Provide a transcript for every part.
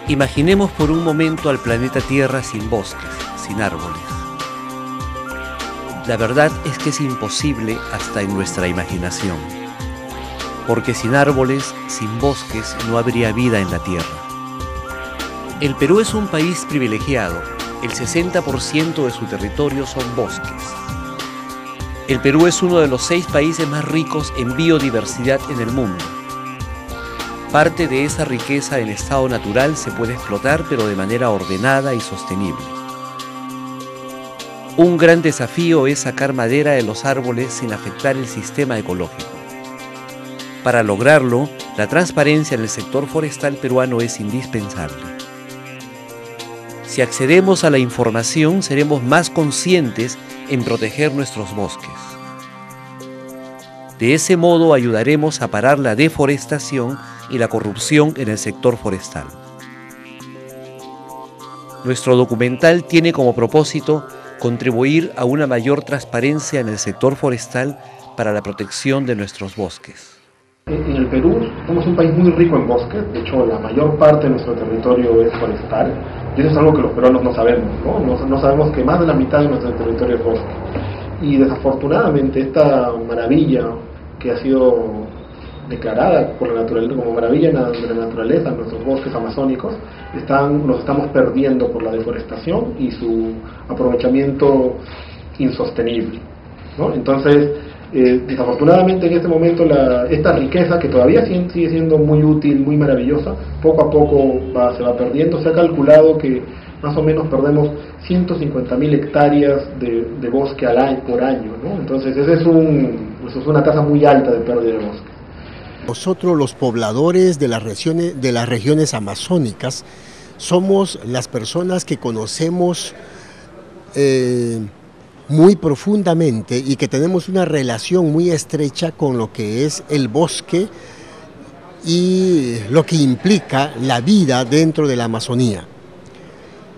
Imaginemos por un momento al planeta Tierra sin bosques, sin árboles. La verdad es que es imposible hasta en nuestra imaginación, porque sin árboles, sin bosques, no habría vida en la Tierra. El Perú es un país privilegiado. El 60% de su territorio son bosques. El Perú es uno de los 6 países más ricos en biodiversidad en el mundo. Parte de esa riqueza en estado natural se puede explotar, pero de manera ordenada y sostenible. Un gran desafío es sacar madera de los árboles sin afectar el sistema ecológico. Para lograrlo, la transparencia en el sector forestal peruano es indispensable. Si accedemos a la información, seremos más conscientes en proteger nuestros bosques. De ese modo ayudaremos a parar la deforestación y la corrupción en el sector forestal. Nuestro documental tiene como propósito contribuir a una mayor transparencia en el sector forestal para la protección de nuestros bosques. En el Perú somos un país muy rico en bosques. De hecho, la mayor parte de nuestro territorio es forestal, y eso es algo que los peruanos no sabemos, no sabemos que más de la mitad de nuestro territorio es bosque. Y desafortunadamente esta maravilla que ha sido declarada por la naturaleza como maravilla de la naturaleza, nuestros bosques amazónicos, nos estamos perdiendo por la deforestación y su aprovechamiento insostenible, ¿no? Entonces, desafortunadamente en este momento esta riqueza, que todavía sigue siendo muy útil, muy maravillosa, poco a poco se va perdiendo. Se ha calculado que más o menos perdemos 150.000 hectáreas de bosque por año, ¿no? Entonces eso es una tasa muy alta de pérdida de bosque. Nosotros, los pobladores de las regiones amazónicas, somos las personas que conocemos muy profundamente y que tenemos una relación muy estrecha con lo que es el bosque y lo que implica la vida dentro de la Amazonía,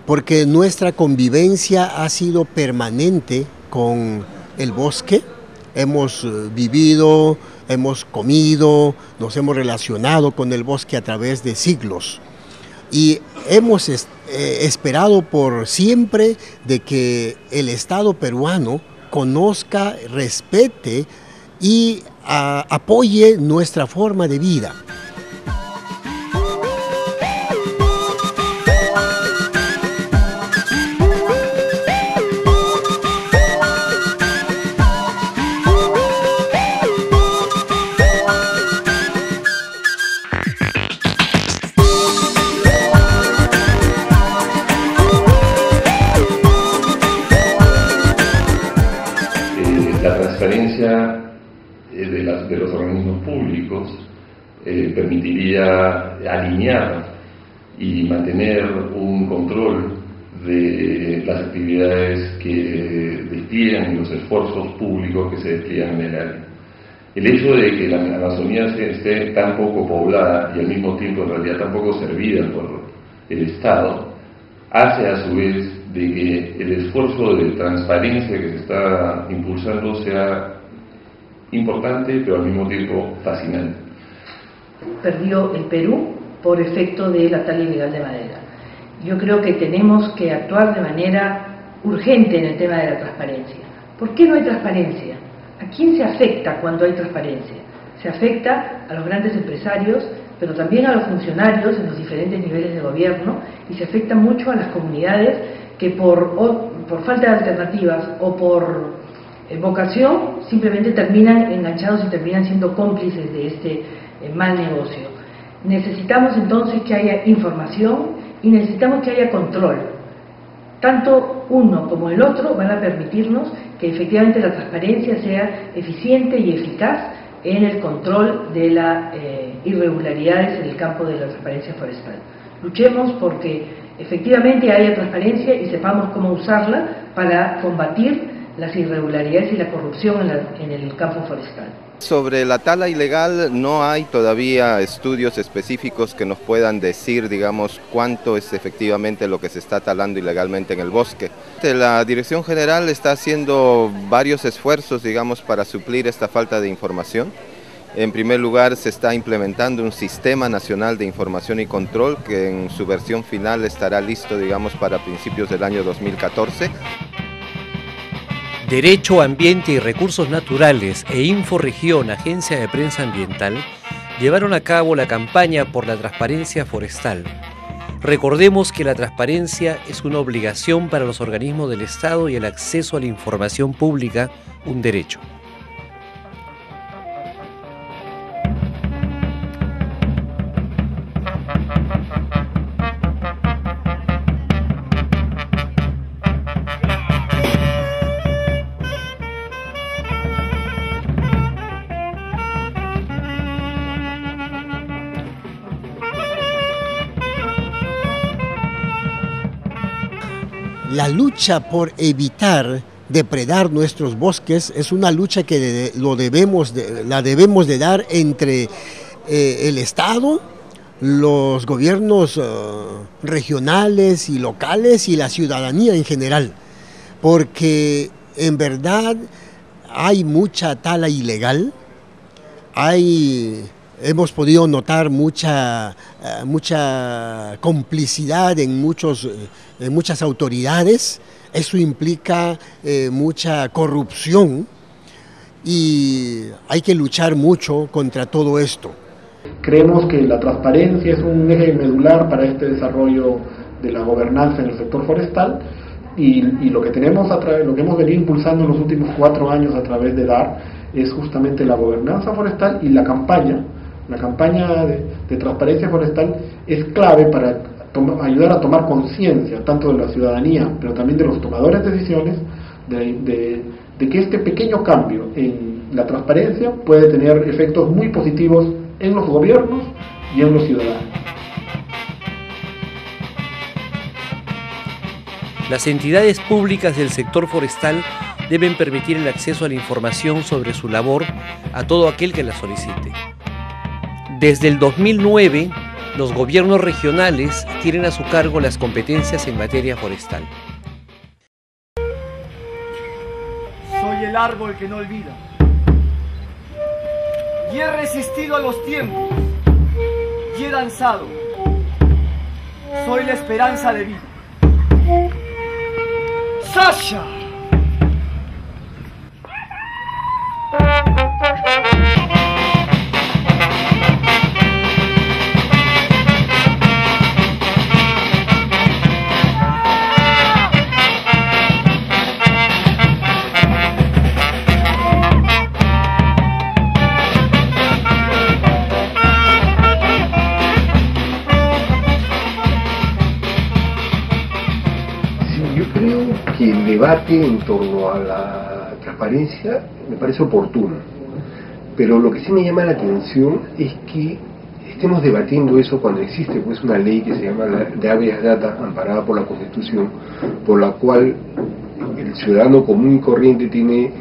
porque nuestra convivencia ha sido permanente con el bosque. Hemos vivido, hemos comido, nos hemos relacionado con el bosque a través de siglos y hemos esperado por siempre de que el Estado peruano conozca, respete y apoye nuestra forma de vida. La transparencia de los organismos públicos permitiría alinear y mantener un control de las actividades que despliegan y los esfuerzos públicos que se despliegan en el área. El hecho de que la Amazonía esté tan poco poblada y al mismo tiempo en realidad tan poco servida por el Estado hace a su vez de que el esfuerzo de transparencia que se está impulsando sea importante, pero al mismo tiempo fascinante. Perdió el Perú por efecto de la tala ilegal de madera. Yo creo que tenemos que actuar de manera urgente en el tema de la transparencia. ¿Por qué no hay transparencia? ¿A quién se afecta cuando hay transparencia? Se afecta a los grandes empresarios, pero también a los funcionarios en los diferentes niveles de gobierno, y se afecta mucho a las comunidades que por falta de alternativas o por vocación simplemente terminan enganchados y terminan siendo cómplices de este mal negocio. Necesitamos entonces que haya información y necesitamos que haya control. Tanto uno como el otro van a permitirnos que efectivamente la transparencia sea eficiente y eficaz en el control de las irregularidades en el campo de la transparencia forestal. Luchemos porque efectivamente haya transparencia y sepamos cómo usarla para combatir las irregularidades y la corrupción en el campo forestal. Sobre la tala ilegal no hay todavía estudios específicos que nos puedan decir, digamos, cuánto es efectivamente lo que se está talando ilegalmente en el bosque. La Dirección General está haciendo varios esfuerzos, digamos, para suplir esta falta de información En primer lugar, se está implementando un Sistema Nacional de Información y Control que en su versión final estará listo, digamos, para principios del año 2014. Derecho, Ambiente y Recursos Naturales e Inforegión, Agencia de Prensa Ambiental, llevaron a cabo la campaña por la transparencia forestal. Recordemos que la transparencia es una obligación para los organismos del Estado y el acceso a la información pública, un derecho. La lucha por evitar depredar nuestros bosques es una lucha que la debemos de dar entre el Estado, los gobiernos regionales y locales y la ciudadanía en general, porque en verdad hay mucha tala ilegal, hemos podido notar mucha complicidad en muchas autoridades. Eso implica mucha corrupción y hay que luchar mucho contra todo esto. Creemos que la transparencia es un eje medular para este desarrollo de la gobernanza en el sector forestal y lo que hemos venido impulsando en los últimos 4 años a través de DAR es justamente la gobernanza forestal y la campaña. La campaña de transparencia forestal es clave para ayudar a tomar conciencia tanto de la ciudadanía, pero también de los tomadores de decisiones, de que este pequeño cambio en la transparencia puede tener efectos muy positivos en los gobiernos y en los ciudadanos. Las entidades públicas del sector forestal deben permitir el acceso a la información sobre su labor a todo aquel que la solicite. Desde el 2009, los gobiernos regionales tienen a su cargo las competencias en materia forestal. Soy el árbol que no olvida y he resistido a los tiempos y he danzado. Soy la esperanza de vida. ¡Sasha! El debate en torno a la transparencia me parece oportuno, pero lo que sí me llama la atención es que estemos debatiendo eso cuando existe pues una ley que se llama la de habeas data, amparada por la Constitución, por la cual el ciudadano común y corriente tiene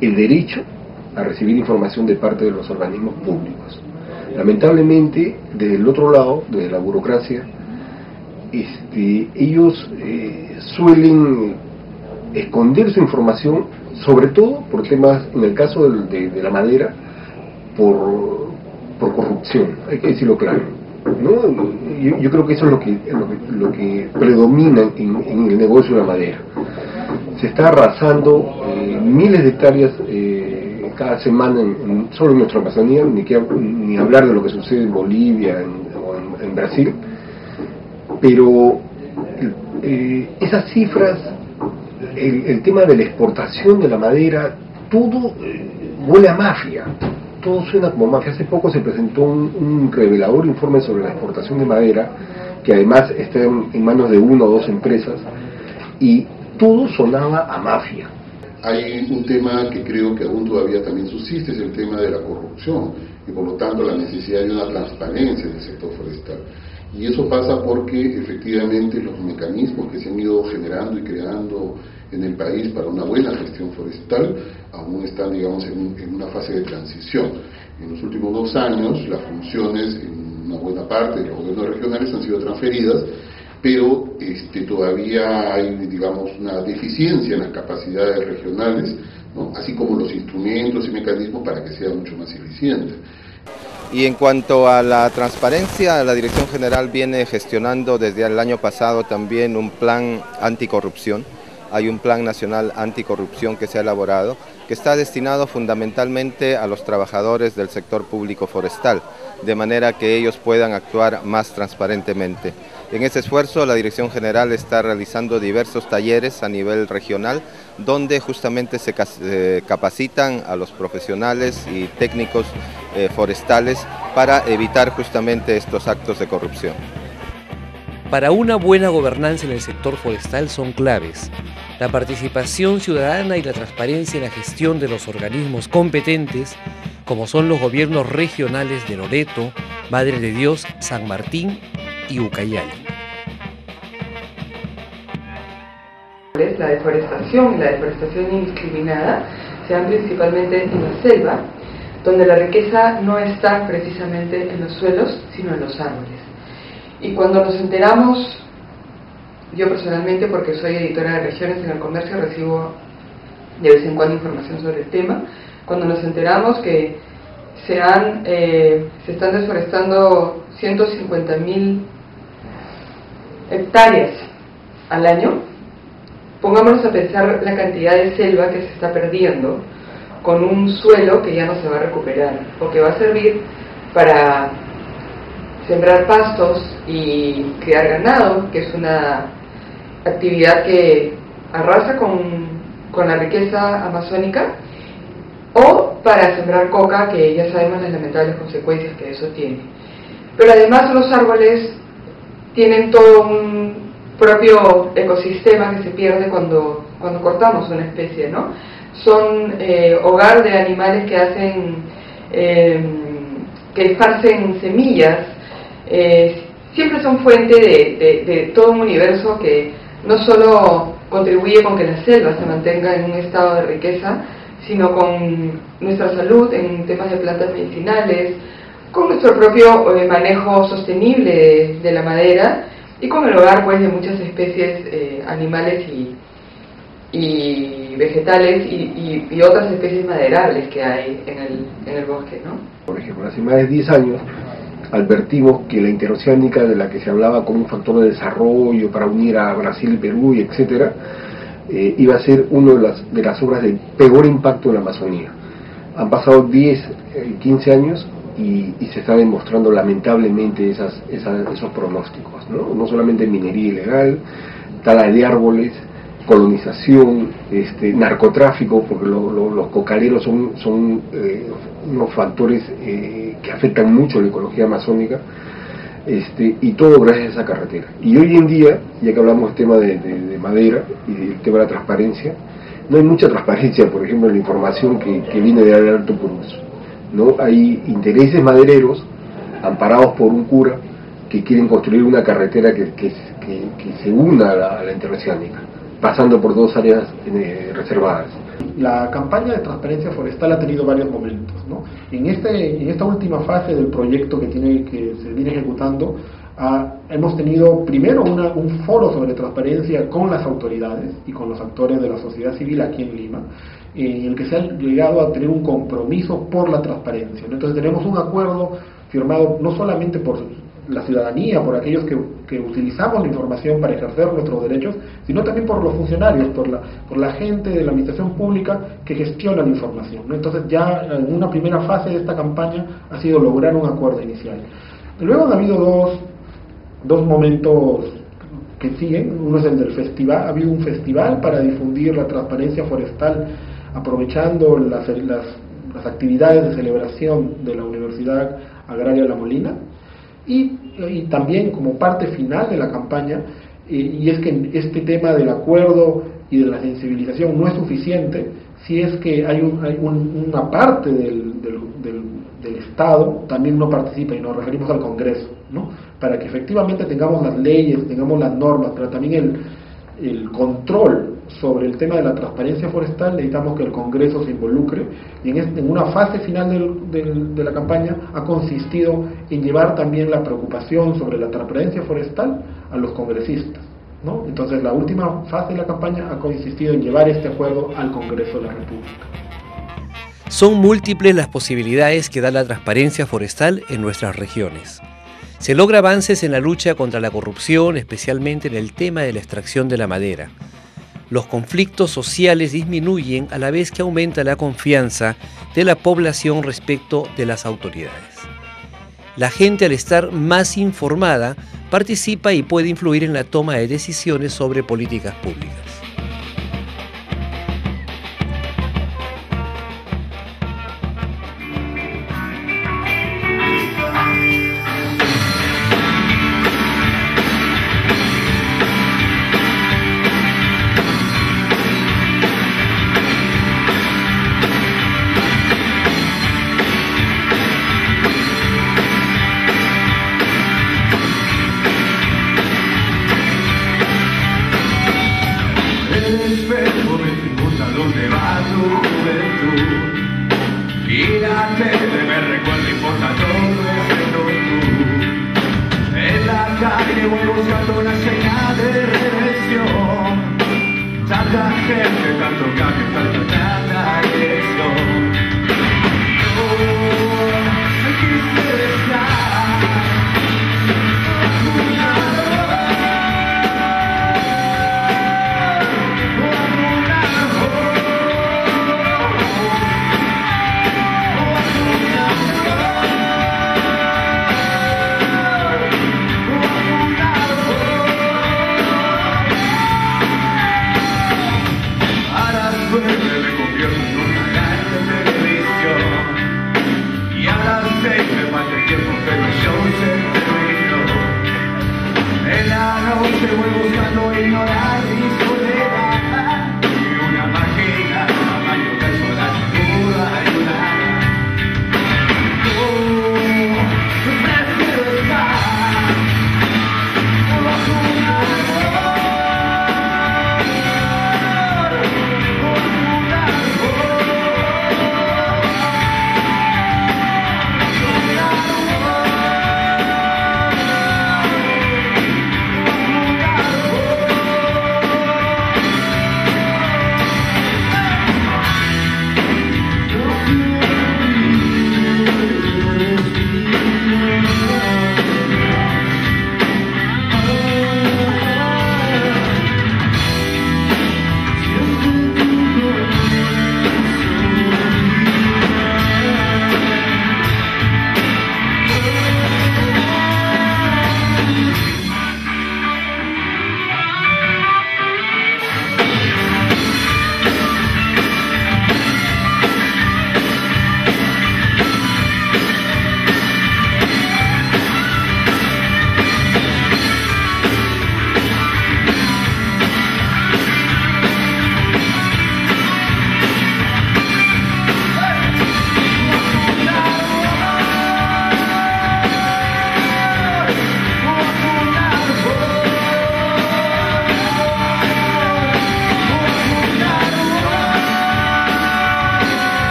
el derecho a recibir información de parte de los organismos públicos. Lamentablemente, desde el otro lado, desde la burocracia, ellos suelen esconder su información, sobre todo por temas, en el caso de la madera, por corrupción, hay que decirlo claro, ¿no? Yo creo que eso es lo que predomina en el negocio de la madera. Se está arrasando miles de hectáreas cada semana solo en nuestra Amazonía, ni hablar de lo que sucede en Bolivia o en Brasil, pero esas cifras, el tema de la exportación de la madera, todo huele a mafia, todo suena como mafia. Hace poco se presentó un revelador informe sobre la exportación de madera, que además está en manos de 1 o 2 empresas, y todo sonaba a mafia. Hay un tema que creo que aún todavía también subsiste, es el tema de la corrupción, y por lo tanto la necesidad de una transparencia en el sector forestal. Y eso pasa porque efectivamente los mecanismos que se han ido generando y creando en el país para una buena gestión forestal aún están, digamos, en una fase de transición. En los últimos 2 años las funciones en una buena parte de los gobiernos regionales han sido transferidas, pero todavía hay, digamos, una deficiencia en las capacidades regionales ¿no? Así como los instrumentos y mecanismos para que sea mucho más eficiente. Y en cuanto a la transparencia, la Dirección General viene gestionando desde el año pasado también un plan anticorrupción. Hay un plan nacional anticorrupción que se ha elaborado, que está destinado fundamentalmente a los trabajadores del sector público forestal, de manera que ellos puedan actuar más transparentemente. En ese esfuerzo, la Dirección General está realizando diversos talleres a nivel regional, donde justamente se capacitan a los profesionales y técnicos forestales para evitar justamente estos actos de corrupción. Para una buena gobernanza en el sector forestal son claves la participación ciudadana y la transparencia en la gestión de los organismos competentes, como son los gobiernos regionales de Loreto, Madre de Dios, San Martín y Ucayali. La deforestación y la deforestación indiscriminada se dan principalmente en la selva, donde la riqueza no está precisamente en los suelos, sino en los árboles. Y cuando nos enteramos, yo personalmente, porque soy editora de regiones en el comercio, recibo de vez en cuando información sobre el tema, cuando nos enteramos que se están deforestando 150.000 hectáreas al año, pongámonos a pensar la cantidad de selva que se está perdiendo con un suelo que ya no se va a recuperar, o que va a servir para sembrar pastos y criar ganado, que es una actividad que arrasa con la riqueza amazónica, o para sembrar coca, que ya sabemos las lamentables consecuencias que eso tiene. Pero además los árboles tienen todo un propio ecosistema que se pierde cuando cortamos una especie, ¿no? Son hogar de animales que hacen, que esparcen semillas, siempre son fuente de todo un universo que no solo contribuye con que la selva se mantenga en un estado de riqueza, sino con nuestra salud en temas de plantas medicinales, con nuestro propio manejo sostenible de la madera y con el hogar pues de muchas especies animales y vegetales y otras especies maderables que hay en el bosque, ¿no? Por ejemplo, hace más de 10 años advertimos que la interoceánica, de la que se hablaba como un factor de desarrollo para unir a Brasil y Perú y etcétera, iba a ser una de las obras de peor impacto en la Amazonía. Han pasado 10, 15 años y se está demostrando lamentablemente esos pronósticos, ¿no? No solamente minería ilegal, tala de árboles, colonización, narcotráfico, porque los cocaleros son unos factores que afectan mucho la ecología amazónica, y todo gracias a esa carretera. Y hoy en día, ya que hablamos del tema de madera y del tema de la transparencia, no hay mucha transparencia, por ejemplo, en la información que viene de Alto Purús, ¿no? Hay intereses madereros amparados por un cura que quieren construir una carretera que se una a la interoceánica, pasando por 2 áreas reservadas. La campaña de transparencia forestal ha tenido varios momentos, ¿no? En esta última fase del proyecto que se viene ejecutando, hemos tenido primero un foro sobre transparencia con las autoridades y con los actores de la sociedad civil aquí en Lima, en el que se ha llegado a tener un compromiso por la transparencia, ¿no? Entonces tenemos un acuerdo firmado no solamente por la ciudadanía, por aquellos que utilizamos la información para ejercer nuestros derechos, sino también por los funcionarios, por la gente de la administración pública que gestiona la información, ¿no? Entonces ya en una primera fase de esta campaña ha sido lograr un acuerdo inicial. Luego han habido dos momentos que siguen. Uno es el del festival. Ha habido un festival para difundir la transparencia forestal, aprovechando las actividades de celebración de la Universidad Agraria La Molina, y también como parte final de la campaña, y es que este tema del acuerdo y de la sensibilización no es suficiente si es que hay una parte del Estado también no participa, y nos referimos al Congreso, ¿no? Para que efectivamente tengamos las leyes, tengamos las normas, pero también el control sobre el tema de la transparencia forestal. Necesitamos que el Congreso se involucre, y en una fase final de la campaña ha consistido en llevar también la preocupación sobre la transparencia forestal a los congresistas, ¿no? Entonces la última fase de la campaña ha consistido en llevar este acuerdo al Congreso de la República. Son múltiples las posibilidades que da la transparencia forestal en nuestras regiones. Se logra avances en la lucha contra la corrupción, especialmente en el tema de la extracción de la madera. Los conflictos sociales disminuyen a la vez que aumenta la confianza de la población respecto de las autoridades. La gente, al estar más informada, participa y puede influir en la toma de decisiones sobre políticas públicas.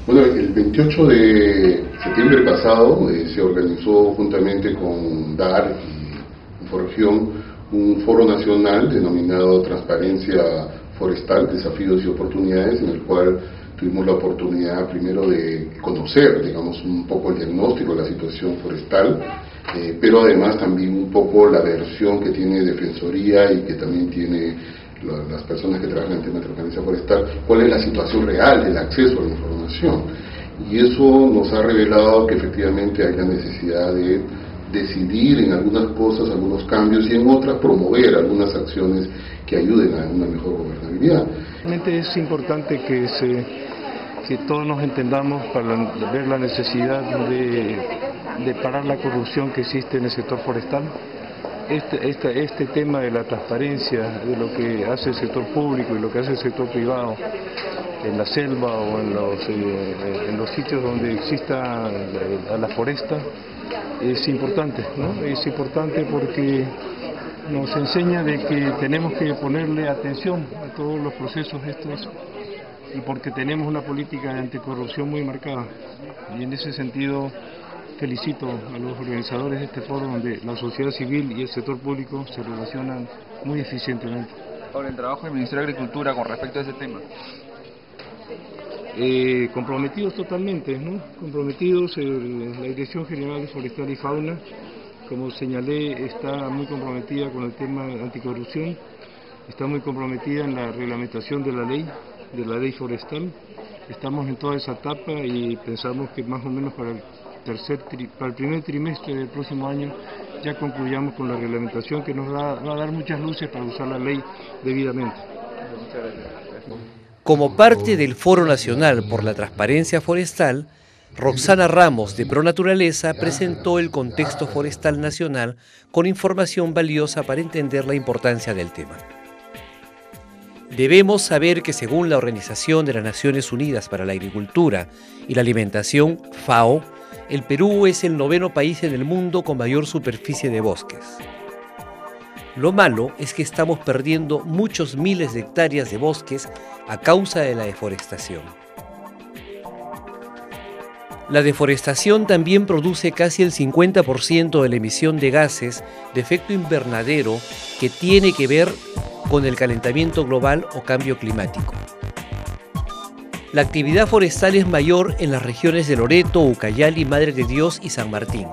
Bueno, el 28 de septiembre pasado se organizó juntamente con DAR y Inforregión un foro nacional denominado Transparencia Forestal, Desafíos y Oportunidades, en el cual tuvimos la oportunidad primero de conocer, digamos, un poco el diagnóstico de la situación forestal, pero además también un poco la versión que tiene Defensoría y que también tiene las personas que trabajan en temas de transparencia forestal, cuál es la situación real del acceso a la información. Y eso nos ha revelado que efectivamente hay la necesidad de decidir en algunas cosas, algunos cambios, y en otras promover algunas acciones que ayuden a una mejor gobernabilidad. Realmente es importante que todos nos entendamos para ver la necesidad de parar la corrupción que existe en el sector forestal. Este tema de la transparencia de lo que hace el sector público y lo que hace el sector privado en la selva o en los sitios donde exista la foresta es importante, ¿no? Es importante porque nos enseña de que tenemos que ponerle atención a todos los procesos estos y porque tenemos una política de anticorrupción muy marcada. Y en ese sentido felicito a los organizadores de este foro donde la sociedad civil y el sector público se relacionan muy eficientemente. Sobre el trabajo del Ministerio de Agricultura con respecto a ese tema. Comprometidos totalmente, ¿no? Comprometidos, la Dirección General de Forestal y Fauna, como señalé, está muy comprometida con el tema anticorrupción, está muy comprometida en la reglamentación de la ley forestal. Estamos en toda esa etapa y pensamos que más o menos para el primer trimestre del próximo año ya concluyamos con la reglamentación que nos va a dar muchas luces para usar la ley debidamente. Muchas gracias. Como parte del Foro Nacional por la Transparencia Forestal, Roxana Ramos de Pronaturaleza presentó el contexto forestal nacional con información valiosa para entender la importancia del tema. Debemos saber que según la Organización de las Naciones Unidas para la Agricultura y la Alimentación, FAO, el Perú es el 9º país en el mundo con mayor superficie de bosques. Lo malo es que estamos perdiendo muchos miles de hectáreas de bosques a causa de la deforestación. La deforestación también produce casi el 50% de la emisión de gases de efecto invernadero que tiene que ver con el calentamiento global o cambio climático. La actividad forestal es mayor en las regiones de Loreto, Ucayali, Madre de Dios y San Martín.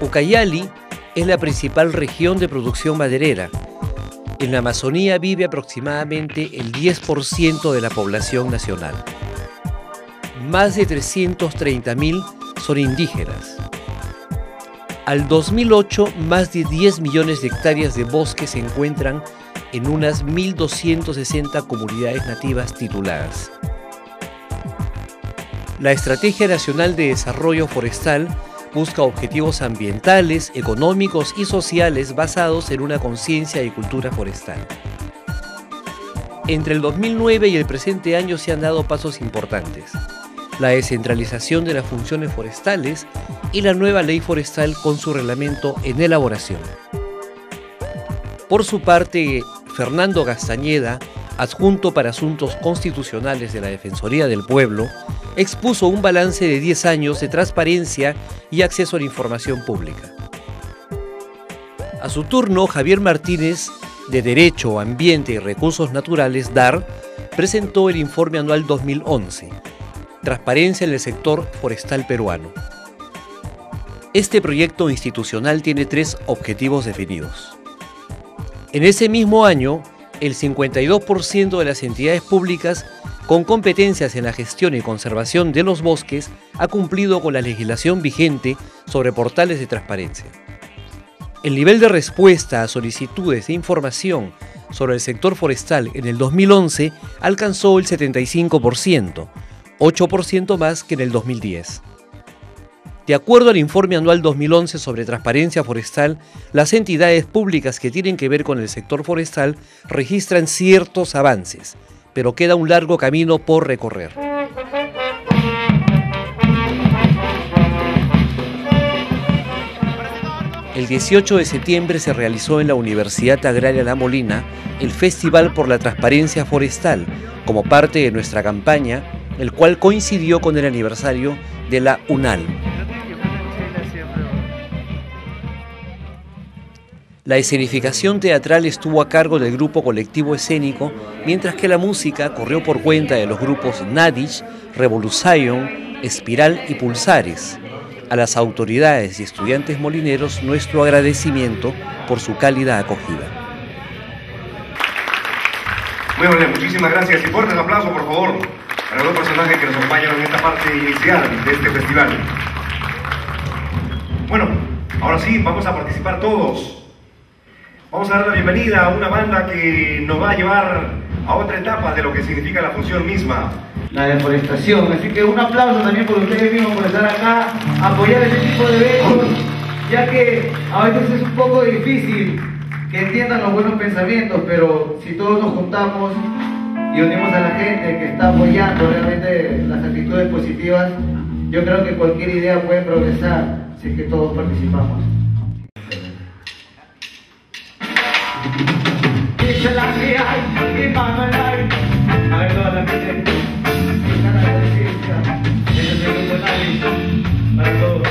Ucayali es la principal región de producción maderera. En la Amazonía vive aproximadamente el 10% de la población nacional. Más de 330.000 son indígenas. Al 2008, más de 10 millones de hectáreas de bosque se encuentran en unas 1.260 comunidades nativas tituladas. La Estrategia Nacional de Desarrollo Forestal busca objetivos ambientales, económicos y sociales basados en una conciencia y cultura forestal. Entre el 2009 y el presente año se han dado pasos importantes: la descentralización de las funciones forestales y la nueva ley forestal con su reglamento en elaboración. Por su parte, Fernando Gastañeda, adjunto para Asuntos Constitucionales de la Defensoría del Pueblo, expuso un balance de 10 años de transparencia y acceso a la información pública. A su turno, Javier Martínez, de Derecho, Ambiente y Recursos Naturales, DAR, presentó el informe anual 2011, Transparencia en el sector forestal peruano. Este proyecto institucional tiene 3 objetivos definidos. En ese mismo año, el 52% de las entidades públicas con competencias en la gestión y conservación de los bosques ha cumplido con la legislación vigente sobre portales de transparencia. El nivel de respuesta a solicitudes de información sobre el sector forestal en el 2011 alcanzó el 75%, 8% más que en el 2010. De acuerdo al informe anual 2011 sobre transparencia forestal, las entidades públicas que tienen que ver con el sector forestal registran ciertos avances, pero queda un largo camino por recorrer. El 18 de septiembre se realizó en la Universidad Agraria La Molina el Festival por la Transparencia Forestal, como parte de nuestra campaña el cual coincidió con el aniversario de la UNAL. La escenificación teatral estuvo a cargo del grupo colectivo escénico, mientras que la música corrió por cuenta de los grupos Nadich, Revolución, Espiral y Pulsares. A las autoridades y estudiantes molineros nuestro agradecimiento por su cálida acogida. Muy bien, muchísimas gracias y fuertes aplausos por favor para los personajes que nos acompañan en esta parte inicial de este festival. Bueno, ahora sí, vamos a participar todos. Vamos a dar la bienvenida a una banda que nos va a llevar a otra etapa de lo que significa la función misma. La deforestación, así que un aplauso también por ustedes mismos por estar acá, apoyar este tipo de eventos, ya que a veces es un poco difícil que entiendan los buenos pensamientos, pero si todos nos juntamos y unimos a la gente que está apoyando realmente las actitudes positivas, yo creo que cualquier idea puede progresar si es que todos participamos. Dice la que hay, y mama la hay. A ver toda la gente, está la conciencia, ellos se lo ponen para todos.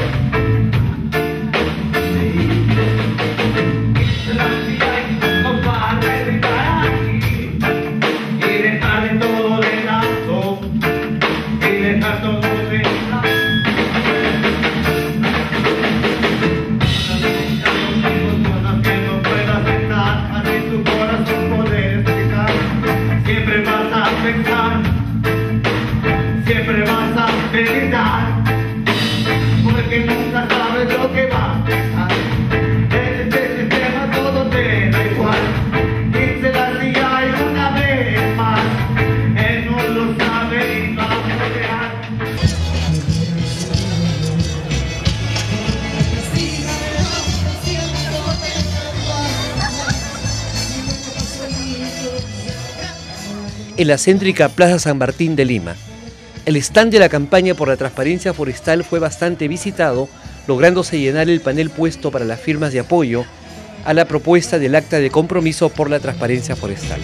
Dice la que hay, no para dedicar aquí, y dejar de todo de lado, y dejar todo de lado. Siempre vas a meditar, porque nunca sabes lo que va a pasar. En este sistema todo te da igual, y se la diga una vez más, él no lo sabe y va a pelear. En la céntrica Plaza San Martín de Lima, el stand de la campaña por la transparencia forestal fue bastante visitado, lográndose llenar el panel puesto para las firmas de apoyo a la propuesta del acta de compromiso por la transparencia forestal.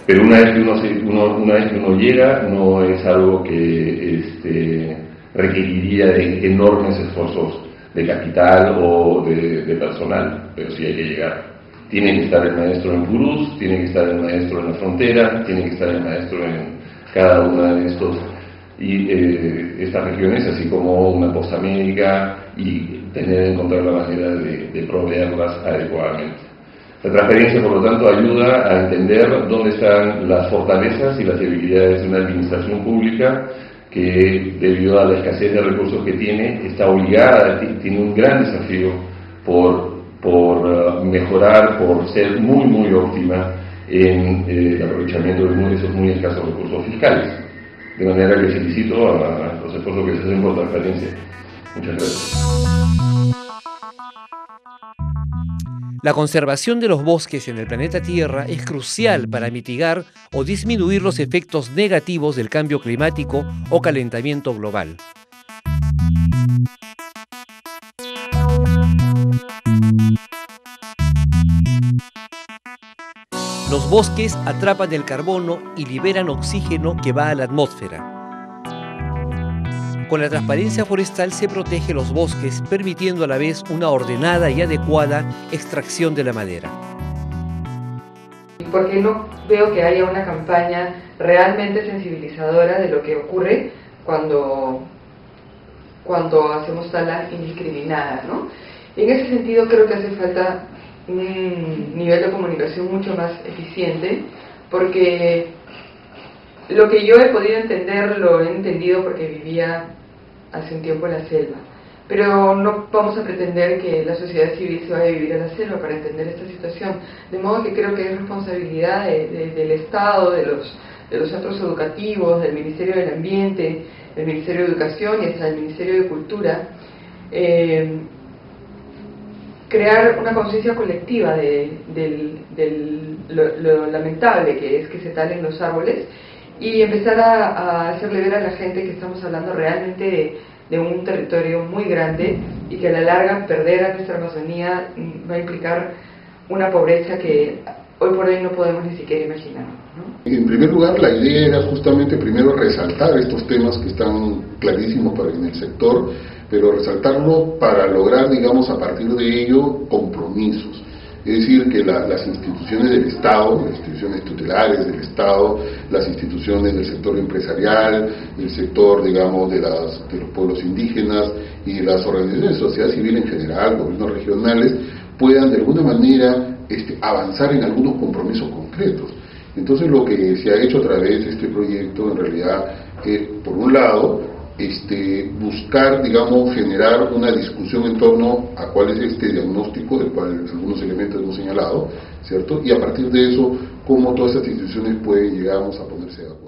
Pero una vez que uno llega, no es algo que requeriría de enormes esfuerzos de capital o de personal, pero sí hay que llegar. Tiene que estar el maestro en Purús, tiene que estar el maestro en la frontera, tiene que estar el maestro en cada una de estas regiones, así como una posta médica, y encontrar la manera de proveerlas adecuadamente. La transparencia, por lo tanto, ayuda a entender dónde están las fortalezas y las debilidades de una administración pública que, debido a la escasez de recursos que tiene, está obligada, tiene un gran desafío por mejorar, por ser muy óptima en el aprovechamiento de esos muy escasos recursos fiscales. De manera que felicito a los esfuerzos que se hacen por transparencia. Muchas gracias. La conservación de los bosques en el planeta Tierra es crucial para mitigar o disminuir los efectos negativos del cambio climático o calentamiento global. Los bosques atrapan el carbono y liberan oxígeno que va a la atmósfera. Con la transparencia forestal se protege los bosques, permitiendo a la vez una ordenada y adecuada extracción de la madera. Porque no veo que haya una campaña realmente sensibilizadora de lo que ocurre cuando hacemos talas indiscriminadas, ¿no? Y en ese sentido creo que hace falta un nivel de comunicación mucho más eficiente, porque lo que yo he podido entender lo he entendido porque vivía hace un tiempo en la selva, pero no vamos a pretender que la sociedad civil se vaya a vivir a la selva para entender esta situación, de modo que creo que es responsabilidad del Estado, de los centros educativos, del Ministerio del Ambiente, del Ministerio de Educación y hasta del Ministerio de Cultura, crear una conciencia colectiva de lo lamentable que es que se talen los árboles y empezar a hacerle ver a la gente que estamos hablando realmente de un territorio muy grande y que a la larga perder a nuestra Amazonía va a implicar una pobreza que hoy por hoy no podemos ni siquiera imaginar, ¿no? En primer lugar, la idea era justamente primero resaltar estos temas que están clarísimos en el sector, pero resaltarlo para lograr, digamos, a partir de ello, compromisos. Es decir, que las instituciones del Estado, las instituciones tutelares del Estado, las instituciones del sector empresarial, el sector, digamos, de los pueblos indígenas y las organizaciones de sociedad civil en general, gobiernos regionales, puedan de alguna manera avanzar en algunos compromisos concretos. Entonces lo que se ha hecho a través de este proyecto en realidad es, por un lado, buscar, digamos, generar una discusión en torno a cuál es este diagnóstico, del cual algunos elementos hemos señalado, ¿cierto? Y a partir de eso, cómo todas estas instituciones pueden, llegamos a ponerse de acuerdo.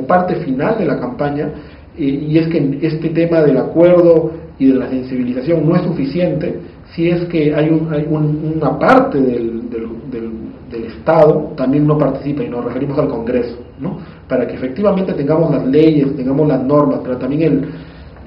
Parte final de la campaña, y es que este tema del acuerdo y de la sensibilización no es suficiente si es que hay una parte del Estado también no participa, y nos referimos al Congreso, ¿no? Para que efectivamente tengamos las leyes, tengamos las normas, pero también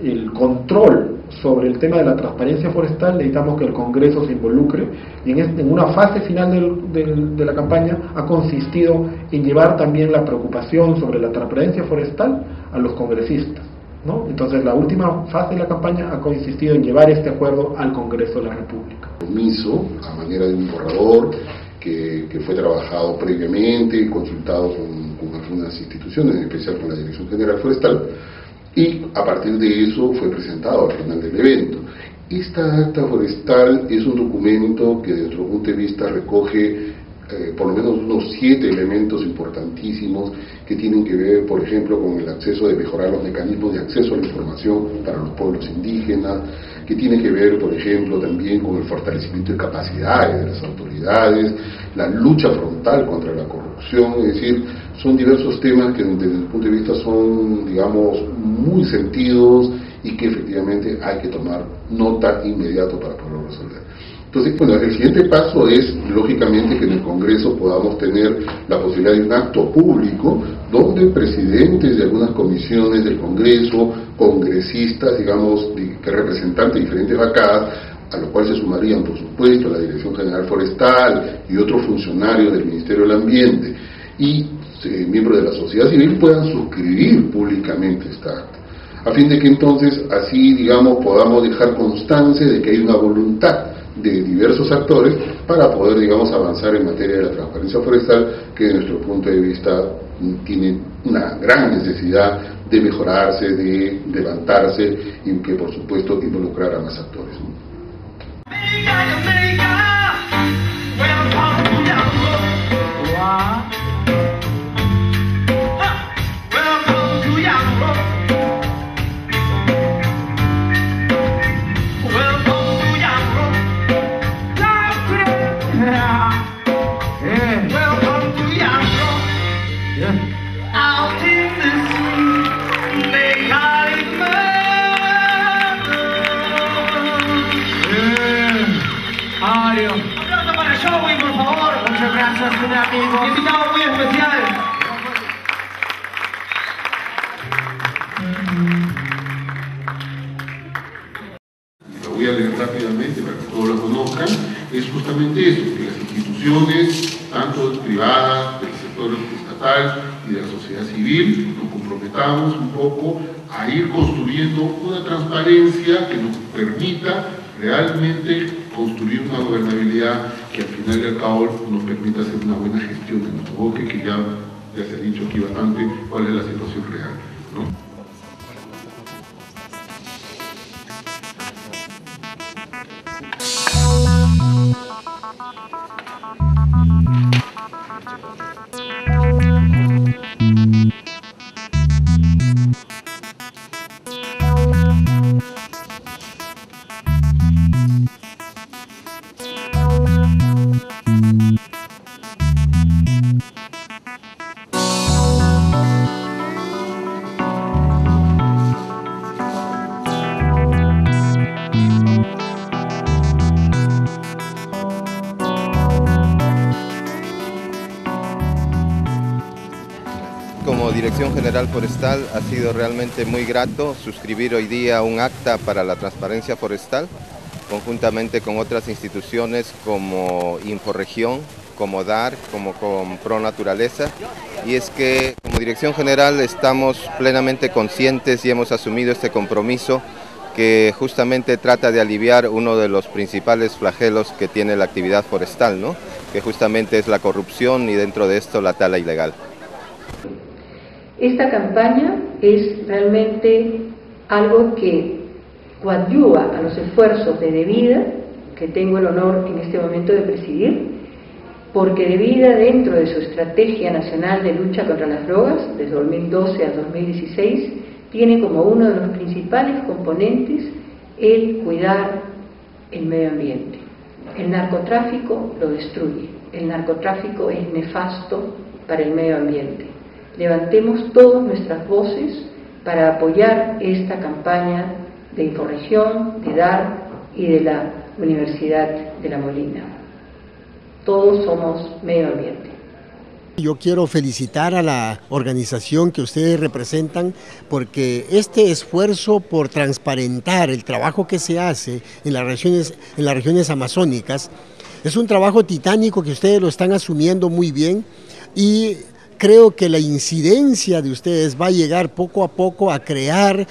el control sobre el tema de la transparencia forestal. Necesitamos que el Congreso se involucre, y en una fase final de la campaña ha consistido en llevar también la preocupación sobre la transparencia forestal a los congresistas, ¿no? Entonces la última fase de la campaña ha consistido en llevar este acuerdo al Congreso de la República. Compromiso a manera de un borrador que fue trabajado previamente y consultado con algunas instituciones, en especial con la Dirección General Forestal, y a partir de eso fue presentado al final del evento. Esta acta forestal es un documento que desde nuestro punto de vista recoge por lo menos unos 7 elementos importantísimos que tienen que ver, por ejemplo, con el acceso, de mejorar los mecanismos de acceso a la información para los pueblos indígenas, que tiene que ver, por ejemplo, también con el fortalecimiento de capacidades de las autoridades, la lucha frontal contra la corrupción. Es decir, son diversos temas que desde el punto de vista son, digamos, muy sentidos y que efectivamente hay que tomar nota inmediato para poderlo resolver. Entonces, bueno, el siguiente paso es, lógicamente, que en el Congreso podamos tener la posibilidad de un acto público donde presidentes de algunas comisiones del Congreso, congresistas, digamos, que representantes de diferentes bancadas, a lo cual se sumarían, por supuesto, la Dirección General Forestal y otros funcionarios del Ministerio del Ambiente y miembros de la sociedad civil, puedan suscribir públicamente esta acta, a fin de que entonces así, digamos, podamos dejar constancia de que hay una voluntad de diversos actores para poder, digamos, avanzar en materia de la transparencia forestal, que desde nuestro punto de vista tiene una gran necesidad de mejorarse, de levantarse y que, por supuesto, involucrar a más actores, ¿no? Mario. Aplauso para Joey, por favor. Muchas gracias, un amigo. Invitado muy especial. Lo voy a leer rápidamente para que todos lo conozcan. Es justamente eso, que las instituciones, tanto privadas, del sector estatal y de la sociedad civil, nos comprometamos un poco a ir construyendo una transparencia que nos permita realmente construir una gobernabilidad que al final y al cabo nos permita hacer una buena gestión de nuestro bosque, que ya se ha dicho aquí bastante cuál es la situación real, ¿no? Como Dirección General Forestal ha sido realmente muy grato suscribir hoy día un acta para la transparencia forestal, conjuntamente con otras instituciones como Inforegión, como DAR, como con Pro Naturaleza. Y es que como Dirección General estamos plenamente conscientes y hemos asumido este compromiso que justamente trata de aliviar uno de los principales flagelos que tiene la actividad forestal, ¿no? Que justamente es la corrupción y dentro de esto la tala ilegal. Esta campaña es realmente algo que coadyuva a los esfuerzos de DEVIDA, que tengo el honor en este momento de presidir, porque DEVIDA, dentro de su Estrategia Nacional de Lucha contra las Drogas, desde 2012 a 2016, tiene como uno de los principales componentes el cuidar el medio ambiente. El narcotráfico lo destruye, el narcotráfico es nefasto para el medio ambiente. Levantemos todas nuestras voces para apoyar esta campaña de Inforegión, de DAR y de la Universidad de La Molina. Todos somos medio ambiente. Yo quiero felicitar a la organización que ustedes representan porque este esfuerzo por transparentar el trabajo que se hace en las regiones amazónicas es un trabajo titánico que ustedes lo están asumiendo muy bien y creo que la incidencia de ustedes va a llegar poco a poco a crear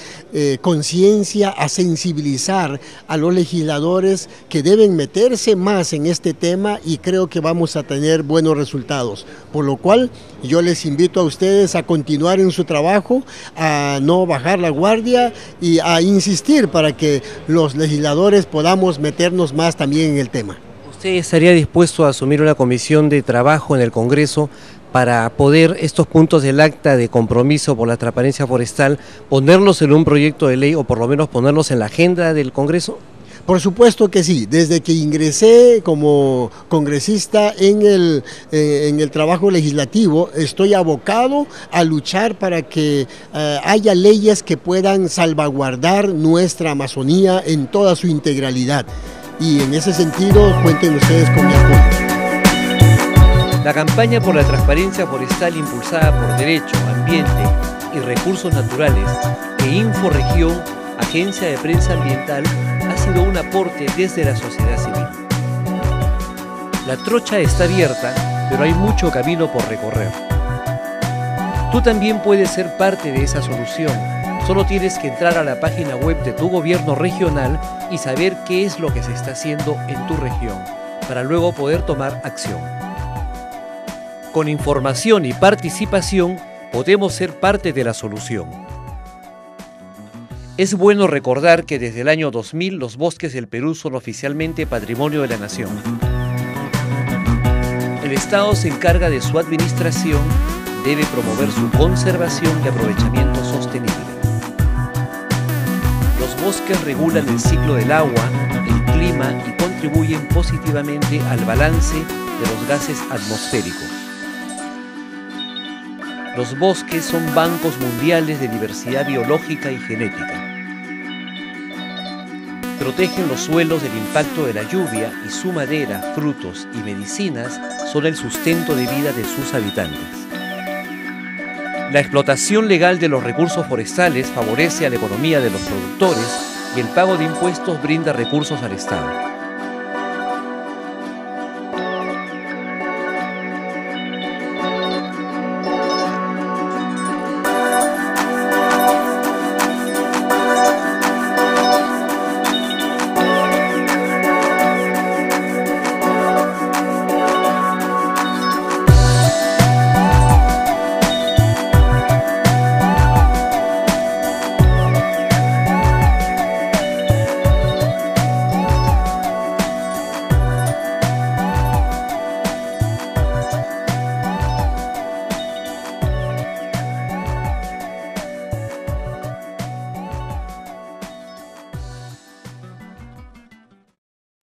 conciencia, a sensibilizar a los legisladores que deben meterse más en este tema y creo que vamos a tener buenos resultados. Por lo cual yo les invito a ustedes a continuar en su trabajo, a no bajar la guardia y a insistir para que los legisladores podamos meternos más también en el tema. ¿Usted estaría dispuesto a asumir una comisión de trabajo en el Congreso para poder estos puntos del acta de compromiso por la transparencia forestal ponerlos en un proyecto de ley o por lo menos ponerlos en la agenda del Congreso? Por supuesto que sí, desde que ingresé como congresista en el trabajo legislativo estoy abocado a luchar para que haya leyes que puedan salvaguardar nuestra Amazonía en toda su integralidad y en ese sentido cuenten ustedes con mi apoyo. La campaña por la transparencia forestal impulsada por Derecho, Ambiente y Recursos Naturales e Inforegión, Agencia de Prensa Ambiental, ha sido un aporte desde la sociedad civil. La trocha está abierta, pero hay mucho camino por recorrer. Tú también puedes ser parte de esa solución. Solo tienes que entrar a la página web de tu gobierno regional y saber qué es lo que se está haciendo en tu región, para luego poder tomar acción. Con información y participación podemos ser parte de la solución. Es bueno recordar que desde el año 2000 los bosques del Perú son oficialmente patrimonio de la nación. El Estado se encarga de su administración, debe promover su conservación y aprovechamiento sostenible. Los bosques regulan el ciclo del agua, el clima y contribuyen positivamente al balance de los gases atmosféricos. Los bosques son bancos mundiales de diversidad biológica y genética. protegen los suelos del impacto de la lluvia y su madera, frutos y medicinas son el sustento de vida de sus habitantes. La explotación legal de los recursos forestales favorece a la economía de los productores y el pago de impuestos brinda recursos al Estado.